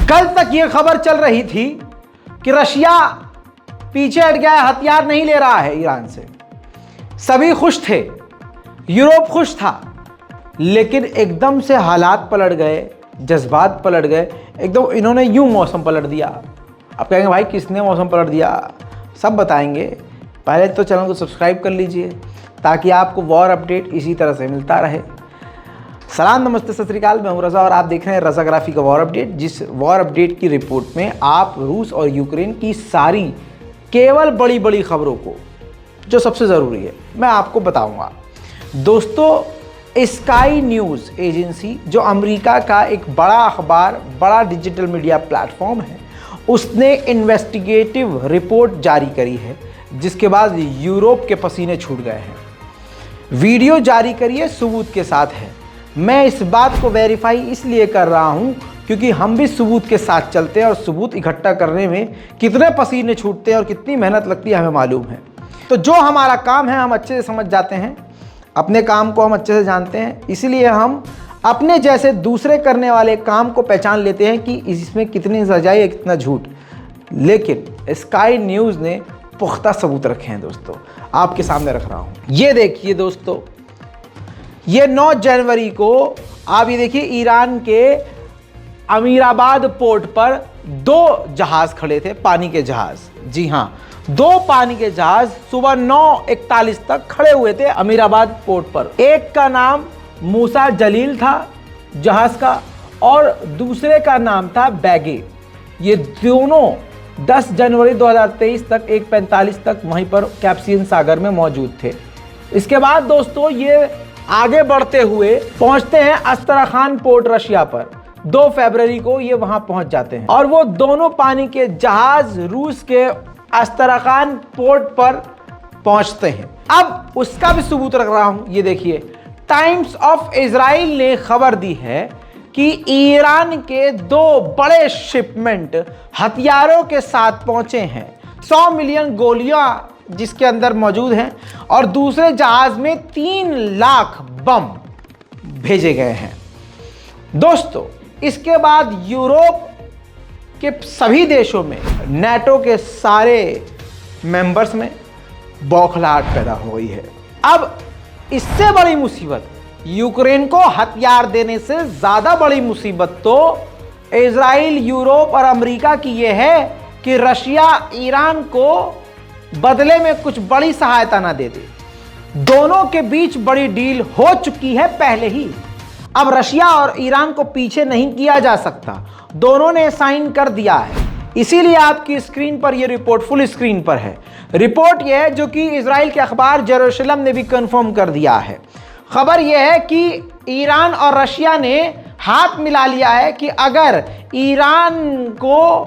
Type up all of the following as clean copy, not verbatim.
कल तक यह खबर चल रही थी कि रशिया पीछे हट गया है, हथियार नहीं ले रहा है ईरान से। सभी खुश थे, यूरोप खुश था, लेकिन एकदम से हालात पलट गए, जज्बात पलट गए, एकदम इन्होंने यूं मौसम पलट दिया। आप कहेंगे भाई किसने मौसम पलट दिया, सब बताएंगे। पहले तो चैनल को सब्सक्राइब कर लीजिए ताकि आपको वॉर अपडेट इसी तरह से मिलता रहे। सलाम, नमस्ते, सत श्री अकाल, मैं हूं रज़ा और आप देख रहे हैं रज़ाग्राफी का वॉर अपडेट। जिस वॉर अपडेट की रिपोर्ट में आप रूस और यूक्रेन की सारी केवल बड़ी बड़ी खबरों को, जो सबसे ज़रूरी है, मैं आपको बताऊंगा। दोस्तों, स्काई न्यूज़ एजेंसी, जो अमेरिका का एक बड़ा अखबार, बड़ा डिजिटल मीडिया प्लेटफॉर्म है, उसने इन्वेस्टिगेटिव रिपोर्ट जारी करी है, जिसके बाद यूरोप के पसीने छूट गए हैं। वीडियो जारी करी है, सबूत के साथ है। मैं इस बात को वेरीफाई इसलिए कर रहा हूं क्योंकि हम भी सबूत के साथ चलते हैं और सबूत इकट्ठा करने में कितने पसीने छूटते हैं और कितनी मेहनत लगती है हमें मालूम है। तो जो हमारा काम है हम अच्छे से समझ जाते हैं, अपने काम को हम अच्छे से जानते हैं, इसलिए हम अपने जैसे दूसरे करने वाले काम को पहचान लेते हैं कि इसमें कितनी सच्चाई है, कितना झूठ। लेकिन स्काई न्यूज़ ने पुख्ता सबूत रखे हैं दोस्तों, आपके सामने रख रहा हूँ। ये देखिए दोस्तों, ये 9 जनवरी को आप ये देखिए, ईरान के अमीराबाद पोर्ट पर 2 जहाज़ खड़े थे, पानी के जहाज़। जी हाँ, 2 पानी के जहाज़ सुबह 9:41 तक खड़े हुए थे अमीराबाद पोर्ट पर। एक का नाम मूसा जलील था जहाज़ का और दूसरे का नाम था बैगे। ये दोनों 10 जनवरी 2023 तक 1:45 तक वहीं पर कैस्पियन सागर में मौजूद थे। इसके बाद दोस्तों ये आगे बढ़ते हुए पहुंचते हैं अस्तराखान पोर्ट रशिया पर। 2 फरवरी को ये वहां पहुंच जाते हैं और वो दोनों पानी के जहाज रूस के अस्तराखान पोर्ट पर पहुंचते हैं। अब उसका भी सबूत रख रहा हूं, ये देखिए, टाइम्स ऑफ इजराइल ने खबर दी है कि ईरान के 2 बड़े शिपमेंट हथियारों के साथ पहुंचे हैं। 100 मिलियन गोलियां जिसके अंदर मौजूद हैं और दूसरे जहाज में 3 लाख बम भेजे गए हैं। दोस्तों, इसके बाद यूरोप के सभी देशों में, नेटो के सारे मेंबर्स में बौखलाहट पैदा हो गई है। अब इससे बड़ी मुसीबत, यूक्रेन को हथियार देने से ज्यादा बड़ी मुसीबत तो इजराइल, यूरोप और अमेरिका की यह है कि रशिया ईरान को बदले में कुछ बड़ी सहायता ना दे दे। दोनों के बीच बड़ी डील हो चुकी है पहले ही। अब रशिया और ईरान को पीछे नहीं किया जा सकता, दोनों ने साइन कर दिया है। इसीलिए आपकी स्क्रीन पर यह रिपोर्ट फुल स्क्रीन पर है। रिपोर्ट यह है जो कि इजराइल के अखबार जेरूशलम ने भी कंफर्म कर दिया है। खबर यह है कि ईरान और रशिया ने हाथ मिला लिया है कि अगर ईरान को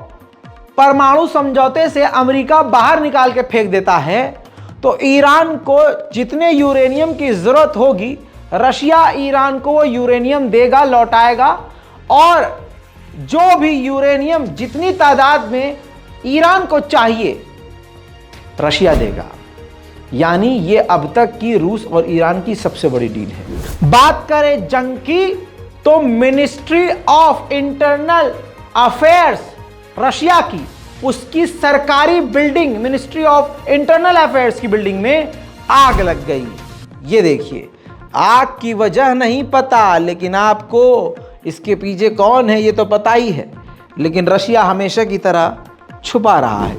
परमाणु समझौते से अमेरिका बाहर निकाल के फेंक देता है तो ईरान को जितने यूरेनियम की जरूरत होगी, रशिया ईरान को वो यूरेनियम देगा, लौटाएगा, और जो भी यूरेनियम जितनी तादाद में ईरान को चाहिए रशिया देगा। यानी ये अब तक की रूस और ईरान की सबसे बड़ी डील है। बात करें जंग की तो ministry of internal affairs Russia की, उसकी सरकारी building, ministry of internal affairs की बिल्डिंग में आग लग गई। ये देखिए, आग की वजह नहीं पता, लेकिन आपको इसके पीछे कौन है ये तो पता ही है, लेकिन रशिया हमेशा की तरह छुपा रहा है।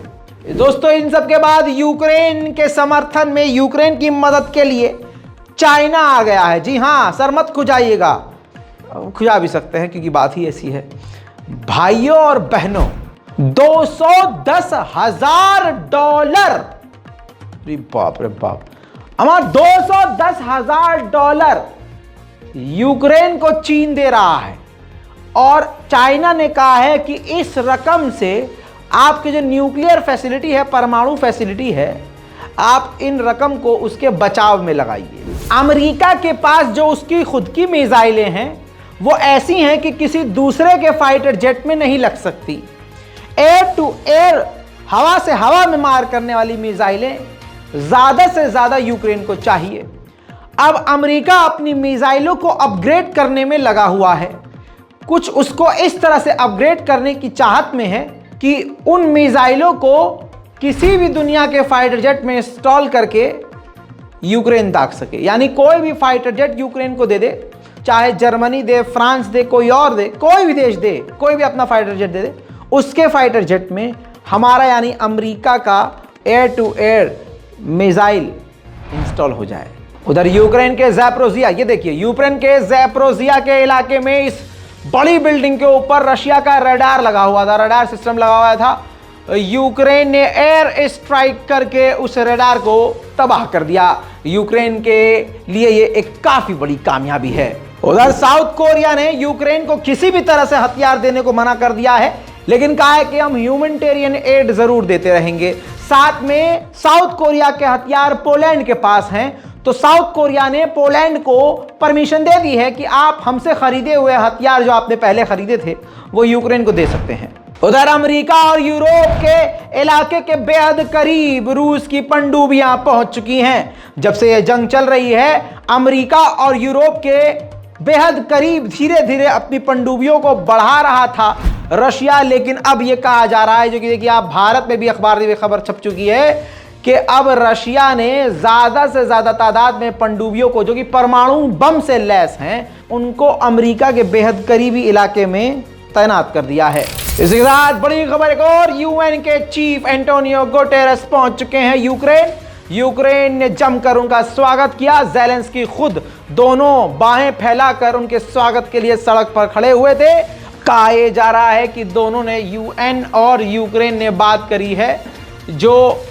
दोस्तों, इन सब के बाद यूक्रेन के समर्थन में, यूक्रेन की मदद के लिए चाइना आ गया है। जी हाँ, सर मत खुजाइएगा, खुजा भी सकते हैं क्योंकि बात ही ऐसी है। भाइयों और बहनों, $210,000, अरे बाप रे बाप, हमारा $210,000 यूक्रेन को चीन दे रहा है। और चाइना ने कहा है कि इस रकम से आपकी जो न्यूक्लियर फैसिलिटी है, परमाणु फैसिलिटी है, आप इन रकम को उसके बचाव में लगाइए। अमेरिका के पास जो उसकी खुद की मिसाइलें हैं वो ऐसी हैं कि किसी दूसरे के फाइटर जेट में नहीं लग सकती। एयर टू एयर, हवा से हवा में मार करने वाली मिसाइलें ज्यादा से ज्यादा यूक्रेन को चाहिए। अब अमेरिका अपनी मिसाइलों को अपग्रेड करने में लगा हुआ है। कुछ उसको इस तरह से अपग्रेड करने की चाहत में है कि उन मिसाइलों को किसी भी दुनिया के फाइटर जेट में इंस्टॉल करके यूक्रेन दाग सके। यानी कोई भी फाइटर जेट यूक्रेन को दे दे, चाहे जर्मनी दे, फ्रांस दे, कोई और दे, कोई भी देश दे, कोई भी अपना फाइटर जेट दे दे, उसके फाइटर जेट में हमारा यानी अमेरिका का air to air missile install हो जाए। उधर यूक्रेन के ज़ैपोरिज़िया, ये देखिए यूक्रेन के ज़ैपोरिज़िया के इलाके में इस बड़ी बिल्डिंग के ऊपर रशिया का रडार लगा हुआ था, रडार सिस्टम लगा हुआ था। यूक्रेन ने एयर स्ट्राइक करके उस रडार को तबाह कर दिया। यूक्रेन के लिए ये एक काफी बड़ी कामयाबी है। उधर साउथ कोरिया ने यूक्रेन को किसी भी तरह से हथियार देने को मना कर दिया है, लेकिन कहा है कि हम ह्यूमैनिटेरियन एड जरूर देते रहेंगे। साथ में साउथ कोरिया के हथियार पोलैंड के पास हैं, तो साउथ कोरिया ने पोलैंड को परमिशन दे दी है कि आप हमसे खरीदे हुए हथियार जो आपने पहले खरीदे थे वो यूक्रेन को दे सकते हैं। उधर अमेरिका और यूरोप के इलाके के बेहद करीब रूस की पनडुब्बियां पहुंच चुकी हैं। जब से यह जंग चल रही है, अमेरिका और यूरोप के बेहद करीब धीरे धीरे अपनी पनडुब्बियों को बढ़ा रहा था रशिया, लेकिन अब यह कहा जा रहा है, जो कि देखिए आप भारत में भी अखबार में खबर छप चुकी है कि अब रशिया ने ज्यादा से ज्यादा तादाद में पनडुब्बियों को, जो कि परमाणु बम से लैस हैं, उनको अमेरिका के बेहद करीबी इलाके में तैनात कर दिया है। इसके साथ बड़ी खबर एक और, यूएन के चीफ एंटोनियो गुटेरेस पहुंच चुके हैं यूक्रेन। यूक्रेन ने जमकर उनका स्वागत किया। ज़ेलेंस्की खुद दोनों बाहें फैलाकर उनके स्वागत के लिए सड़क पर खड़े हुए थे। कहा जा रहा है कि दोनों ने, यूएन और यूक्रेन ने बात करी है, जो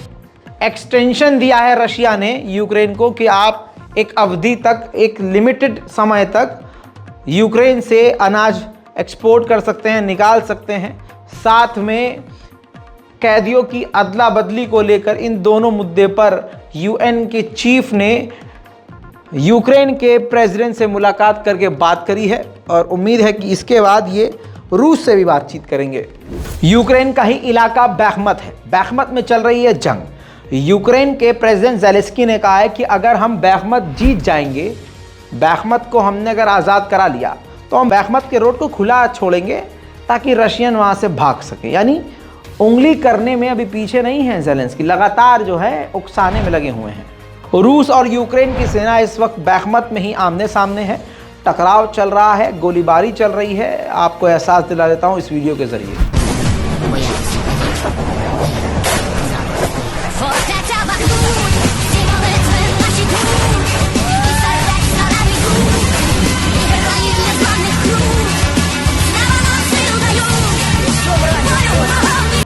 एक्सटेंशन दिया है रशिया ने यूक्रेन को कि आप एक अवधि तक, एक लिमिटेड समय तक यूक्रेन से अनाज एक्सपोर्ट कर सकते हैं, निकाल सकते हैं। साथ में कैदियों की अदला बदली को लेकर इन दोनों मुद्दे पर यूएन के चीफ ने यूक्रेन के प्रेसिडेंट से मुलाकात करके बात करी है और उम्मीद है कि इसके बाद ये रूस से भी बातचीत करेंगे। यूक्रेन का ही इलाका बैखमत है। बैखमत में चल रही है जंग। यूक्रेन के प्रेसिडेंट ज़ेलेंस्की ने कहा है कि अगर हम बैखमत जीत जाएंगे, बैखमत को हमने अगर आज़ाद करा लिया, तो हम बैखमत के रोड को खुला छोड़ेंगे ताकि रशियन वहाँ से भाग सके। यानी उंगली करने में अभी पीछे नहीं है ज़ेलेंस्की, लगातार जो है उकसाने में लगे हुए हैं। रूस और यूक्रेन की सेना इस वक्त बैखमत में ही आमने सामने है। टकराव चल रहा है, गोलीबारी चल रही है। आपको एहसास दिला देता हूँ इस वीडियो के जरिए।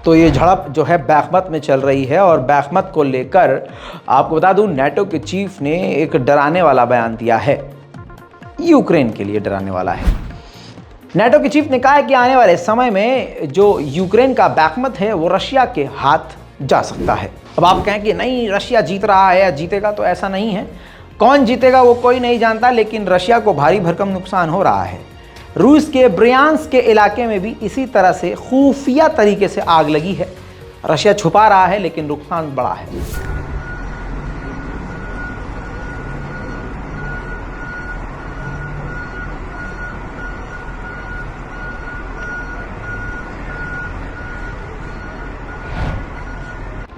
तो ये झड़प जो है बैखमत में चल रही है और बैखमत को लेकर आपको बता दूं, नेटो के चीफ ने एक डराने वाला बयान दिया है। यूक्रेन के लिए डराने वाला है। नेटो के चीफ ने कहा है कि आने वाले समय में जो यूक्रेन का बैखमत है वो रशिया के हाथ जा सकता है। अब आप कहें कि नहीं रशिया जीत रहा है या जीतेगा, तो ऐसा नहीं है। कौन जीतेगा वो कोई नहीं जानता, लेकिन रशिया को भारी भरकम नुकसान हो रहा है। रूस के ब्रियांस्क के इलाके में भी इसी तरह से खुफिया तरीके से आग लगी है। रशिया छुपा रहा है लेकिन नुकसान बड़ा है।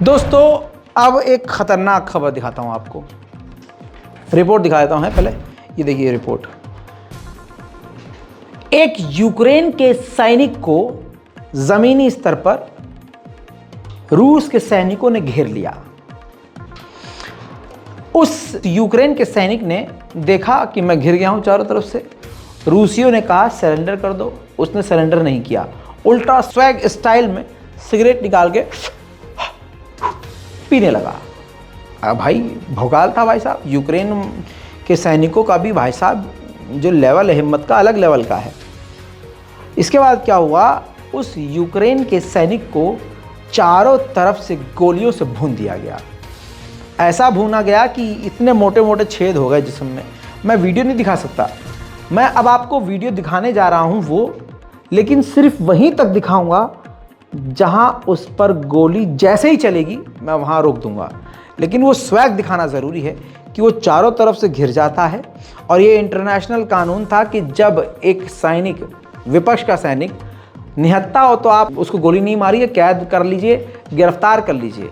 दोस्तों अब एक खतरनाक खबर दिखाता हूं आपको। रिपोर्ट दिखा देता हूं पहले। ये देखिए रिपोर्ट। एक यूक्रेन के सैनिक को जमीनी स्तर पर रूस के सैनिकों ने घेर लिया। उस यूक्रेन के सैनिक ने देखा कि मैं घिर गया हूं चारों तरफ से। रूसियों ने कहा सरेंडर कर दो। उसने सरेंडर नहीं किया, उल्टा स्वैग स्टाइल में सिगरेट निकाल के पीने लगा। भाई भौकाल था भाई साहब। यूक्रेन के सैनिकों का भी भाई साहब जो लेवल है हिम्मत का अलग लेवल का है। इसके बाद क्या हुआ, उस यूक्रेन के सैनिक को चारों तरफ से गोलियों से भून दिया गया। ऐसा भूना गया कि इतने मोटे मोटे छेद हो गए जिस्म में। मैं वीडियो नहीं दिखा सकता। मैं अब आपको वीडियो दिखाने जा रहा हूं वो, लेकिन सिर्फ वहीं तक दिखाऊंगा जहां उस पर गोली जैसे ही चलेगी मैं वहां रोक दूंगा। लेकिन वो स्वैग दिखाना ज़रूरी है कि वो चारों तरफ से घिर जाता है। और ये इंटरनेशनल कानून था कि जब एक सैनिक विपक्ष का सैनिक निहत्था हो तो आप उसको गोली नहीं मारिए, कैद कर लीजिए, गिरफ्तार कर लीजिए।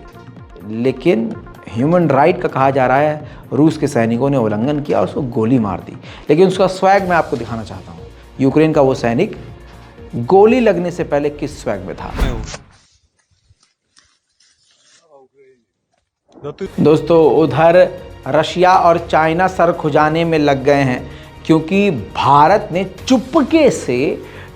लेकिन ह्यूमन राइट का कहा जा रहा है रूस के सैनिकों ने उल्लंघन किया और उसको गोली मार दी। लेकिन उसका स्वैग मैं आपको दिखाना चाहता हूँ। यूक्रेन का वो सैनिक गोली लगने से पहले किस स्वैग में था। दोस्तों, उधर रशिया और चाइना सर खुजाने में लग गए हैं, क्योंकि भारत ने चुपके से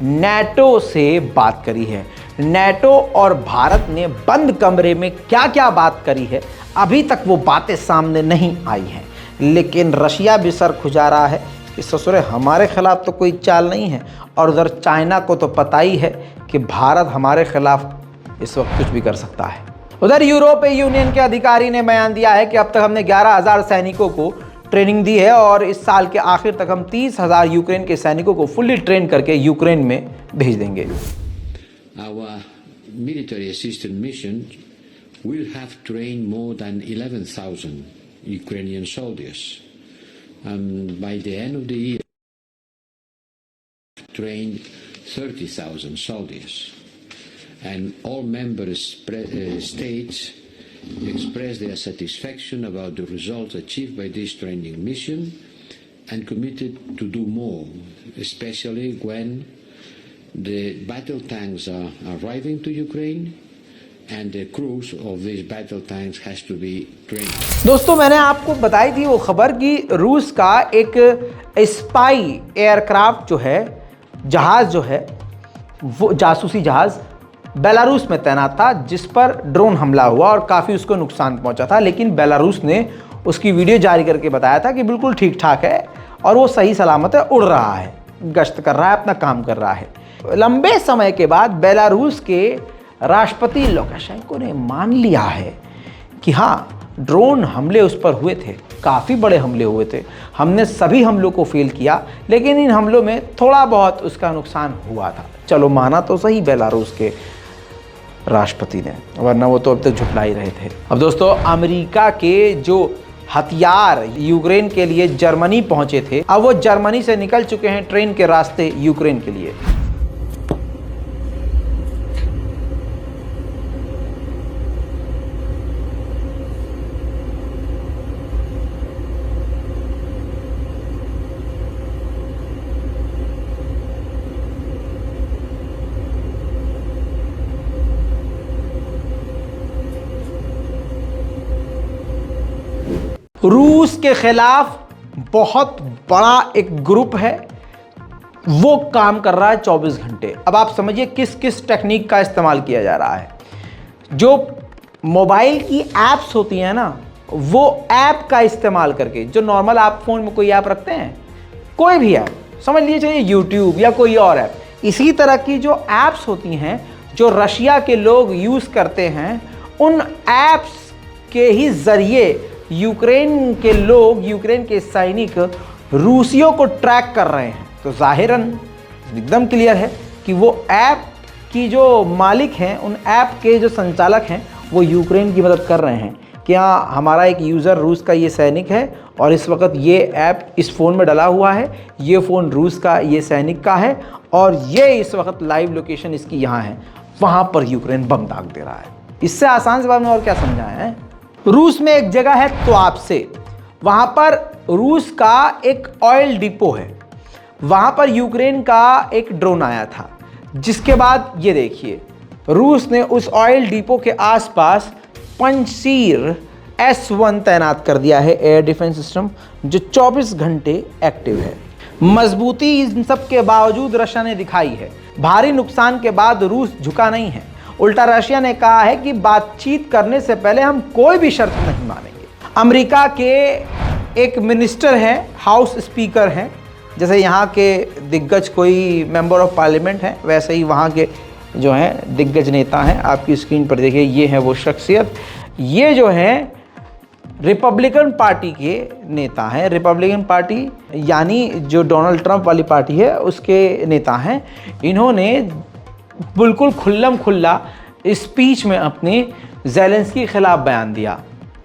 नेटो से बात करी है। नेटो और भारत ने बंद कमरे में क्या क्या बात करी है, अभी तक वो बातें सामने नहीं आई हैं। लेकिन रशिया भी सर खुजा रहा है कि ससुरे हमारे खिलाफ तो कोई चाल नहीं है, और उधर चाइना को तो पता ही है कि भारत हमारे खिलाफ इस वक्त कुछ भी कर सकता है। उधर यूरोपीय यूनियन के अधिकारी ने बयान दिया है कि अब तक हमने 11,000 सैनिकों को ट्रेनिंग दी है और इस साल के आखिर तक हम 30,000 यूक्रेन के सैनिकों को फुल्ली ट्रेन करके यूक्रेन में भेज देंगे। Our military assistance mission will have trained more than 11,000 Ukrainian soldiers. By the end of the year, trained 30,000 soldiers. And all member states expressed their satisfaction about the results achieved by this training mission and committed to do more, especially when the battle tanks are arriving to Ukraine and the crews of these battle tanks has to be trained. दोस्तों, मैंने आपको बताई थी वो खबर कि रूस का एक स्पाई एयरक्राफ्ट जो है, जहाज जो है, वो जासूसी जहाज बेलारूस में तैनात था, जिस पर ड्रोन हमला हुआ और काफ़ी उसको नुकसान पहुंचा था। लेकिन बेलारूस ने उसकी वीडियो जारी करके बताया था कि बिल्कुल ठीक ठाक है और वो सही सलामत है, उड़ रहा है, गश्त कर रहा है, अपना काम कर रहा है। लंबे समय के बाद बेलारूस के राष्ट्रपति लुकाशेंको ने मान लिया है कि हाँ, ड्रोन हमले उस पर हुए थे, काफ़ी बड़े हमले हुए थे, हमने सभी हमलों को फेल किया, लेकिन इन हमलों में थोड़ा बहुत उसका नुकसान हुआ था। चलो, माना तो सही बेलारूस के राष्ट्रपति ने, वरना वो तो अब तक झुठला ही रहे थे। अब दोस्तों, अमेरिका के जो हथियार यूक्रेन के लिए जर्मनी पहुंचे थे, अब वो जर्मनी से निकल चुके हैं ट्रेन के रास्ते यूक्रेन के लिए। रूस के खिलाफ बहुत बड़ा एक ग्रुप है, वो काम कर रहा है 24 घंटे। अब आप समझिए किस किस टेक्निक का इस्तेमाल किया जा रहा है। जो मोबाइल की ऐप्स होती हैं ना, वो ऐप का इस्तेमाल करके, जो नॉर्मल आप फ़ोन में कोई ऐप रखते हैं, कोई भी ऐप, समझ लीजिए चाहिए यूट्यूब या कोई और ऐप, इसी तरह की जो ऐप्स होती हैं जो रशिया के लोग यूज़ करते हैं, उन ऐप्स के ही ज़रिए यूक्रेन के लोग, यूक्रेन के सैनिक रूसियों को ट्रैक कर रहे हैं। तो ज़ाहिरन एकदम क्लियर है कि वो ऐप की जो मालिक हैं, उन ऐप के जो संचालक हैं, वो यूक्रेन की मदद कर रहे हैं कि हाँ, हमारा एक यूज़र रूस का ये सैनिक है और इस वक्त ये ऐप इस फ़ोन में डला हुआ है, ये फ़ोन रूस का ये सैनिक का है और ये इस वक्त लाइव लोकेशन इसकी यहाँ है, वहाँ पर यूक्रेन बम दाग दे रहा है। इससे आसान जवाब में और क्या समझाएं हैं। रूस में एक जगह है त्वापसे, वहाँ पर रूस का एक ऑयल डिपो है, वहाँ पर यूक्रेन का एक ड्रोन आया था, जिसके बाद ये देखिए रूस ने उस ऑयल डिपो के आसपास पंजशीर S1 तैनात कर दिया है, एयर डिफेंस सिस्टम, जो 24 घंटे एक्टिव है। मजबूती इन सब के बावजूद रशिया ने दिखाई है। भारी नुकसान के बाद रूस झुका नहीं है, उल्टा रशिया ने कहा है कि बातचीत करने से पहले हम कोई भी शर्त नहीं मानेंगे। अमेरिका के एक मिनिस्टर हैं, हाउस स्पीकर हैं, जैसे यहाँ के दिग्गज कोई मेंबर ऑफ पार्लियामेंट हैं, वैसे ही वहाँ के जो हैं दिग्गज नेता हैं। आपकी स्क्रीन पर देखिए, ये है वो शख्सियत। ये जो हैं रिपब्लिकन पार्टी के नेता हैं। रिपब्लिकन पार्टी यानी जो डोनाल्ड ट्रंप वाली पार्टी है, उसके नेता हैं। इन्होंने बिल्कुल खुल्लम खुल्ला स्पीच में अपने ज़ेलेंस्की के खिलाफ बयान दिया,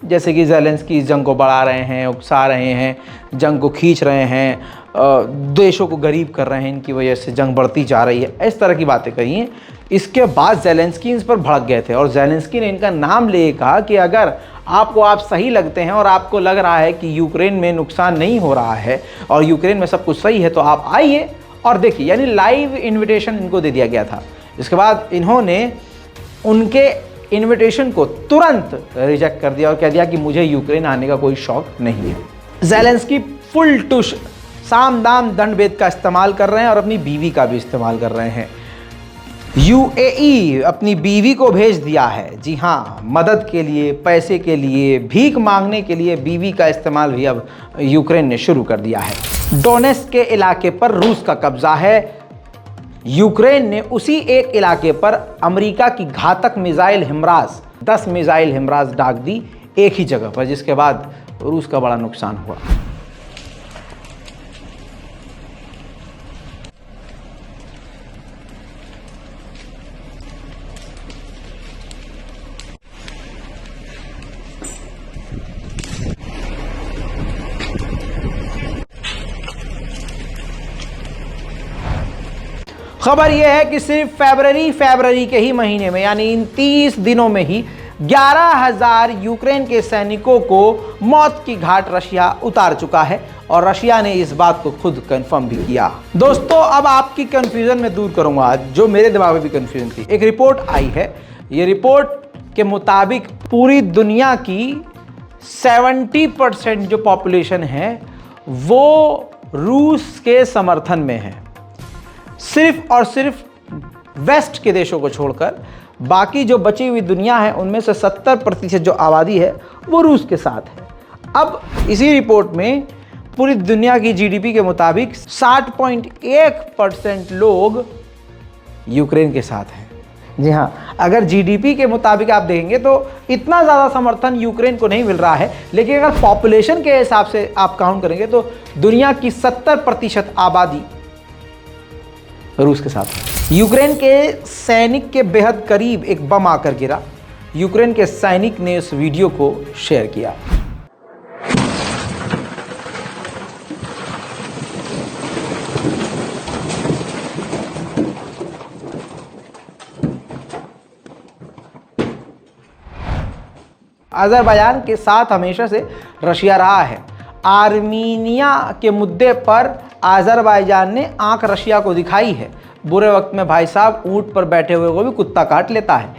जैसे कि ज़ेलेंस्की इस जंग को बढ़ा रहे हैं, उकसा रहे हैं, जंग को खींच रहे हैं, देशों को गरीब कर रहे हैं, इनकी वजह से जंग बढ़ती जा रही है, इस तरह की बातें कही हैं। इसके बाद ज़ेलेंस्की इस पर भड़क गए थे और ज़ेलेंस्की ने इनका नाम ले कहा कि अगर आपको आप सही लगते हैं और आपको लग रहा है कि यूक्रेन में नुकसान नहीं हो रहा है और यूक्रेन में सब कुछ सही है, तो आप आइए और देखिए। यानी लाइव इन्विटेशन इनको दे दिया गया था। इसके बाद इन्होंने उनके इन्विटेशन को तुरंत रिजेक्ट कर दिया और कह दिया कि मुझे यूक्रेन आने का कोई शौक नहीं है। ज़ेलेंस्की फुल टुश साम दाम दंड भेद का इस्तेमाल कर रहे हैं और अपनी बीवी का भी इस्तेमाल कर रहे हैं। यूएई अपनी बीवी को भेज दिया है, जी हाँ, मदद के लिए, पैसे के लिए, भीख मांगने के लिए बीवी का इस्तेमाल भी अब यूक्रेन ने शुरू कर दिया है। डोनेट्स्क के इलाके पर रूस का कब्जा है। यूक्रेन ने उसी एक इलाके पर अमेरिका की घातक मिसाइल हिमराज 10 मिसाइल हिमराज दाग दी एक ही जगह पर, जिसके बाद रूस का बड़ा नुकसान हुआ। खबर यह है कि सिर्फ फरवरी के ही महीने में, यानी इन 30 दिनों में ही 11,000 यूक्रेन के सैनिकों को मौत की घाट रशिया उतार चुका है और रशिया ने इस बात को खुद कंफर्म भी किया। दोस्तों, अब आपकी कंफ्यूजन में दूर करूंगा जो मेरे दिमाग में भी कंफ्यूजन थी। एक रिपोर्ट आई है, ये रिपोर्ट के मुताबिक पूरी दुनिया की 70% जो पॉपुलेशन है वो रूस के समर्थन में है। सिर्फ और सिर्फ वेस्ट के देशों को छोड़कर बाकी जो बची हुई दुनिया है उनमें से 70% जो आबादी है वो रूस के साथ है। अब इसी रिपोर्ट में पूरी दुनिया की जीडीपी के मुताबिक 60.1% लोग यूक्रेन के साथ हैं। जी हाँ, अगर जीडीपी के मुताबिक आप देखेंगे तो इतना ज़्यादा समर्थन यूक्रेन को नहीं मिल रहा है, लेकिन अगर पॉपुलेशन के हिसाब से आप काउंट करेंगे तो दुनिया की 70% आबादी रूस के साथ है। यूक्रेन के सैनिक के बेहद करीब एक बम आकर गिरा। यूक्रेन के सैनिक ने इस वीडियो को शेयर किया। अज़रबैजान के साथ हमेशा से रशिया रहा है। आर्मीनिया के मुद्दे पर अज़रबैजान ने आंख रशिया को दिखाई है। बुरे वक्त में भाई साहब ऊंट पर बैठे हुए को भी कुत्ता काट लेता है।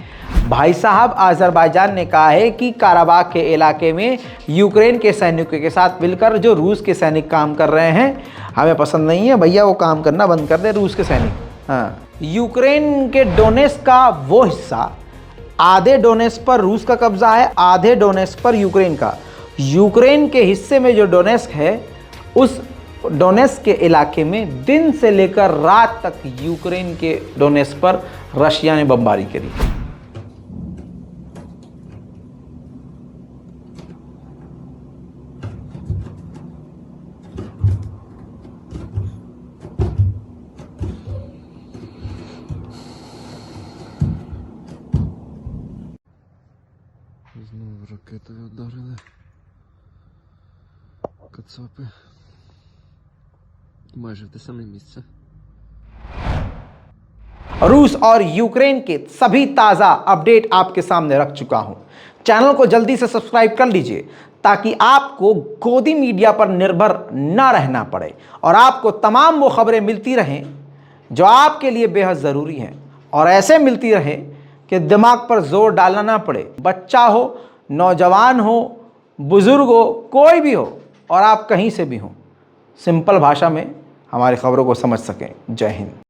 भाई साहब, अज़रबैजान ने कहा है कि काराबाग के इलाके में यूक्रेन के सैनिकों के साथ मिलकर जो रूस के सैनिक काम कर रहे हैं हमें पसंद नहीं है, भैया वो काम करना बंद कर दे रूस के सैनिक। हाँ, यूक्रेन के डोनेट्स्क का वो हिस्सा, आधे डोनेट्स्क पर रूस का कब्जा है, आधे डोनेट्स्क पर यूक्रेन का। यूक्रेन के हिस्से में जो डोनेट्स्क है उस डोनेट्स्क के इलाके में दिन से लेकर रात तक यूक्रेन के डोनेट्स्क पर रशिया ने बमबारी करी। Знову ракетою вдарили. Кацапи. Майже в те саме місце. रूस और यूक्रेन के सभी ताज़ा अपडेट आपके सामने रख चुका हूं। चैनल को जल्दी से सब्सक्राइब कर लीजिए ताकि आपको गोदी मीडिया पर निर्भर न रहना पड़े और आपको तमाम वो खबरें मिलती रहें जो आपके लिए बेहद ज़रूरी हैं और ऐसे मिलती रहें कि दिमाग पर जोर डालना ना पड़े। बच्चा हो, नौजवान हो, बुज़ुर्ग हो, कोई भी हो और आप कहीं से भी हो, सिंपल भाषा में हमारी खबरों को समझ सकें। जय हिंद।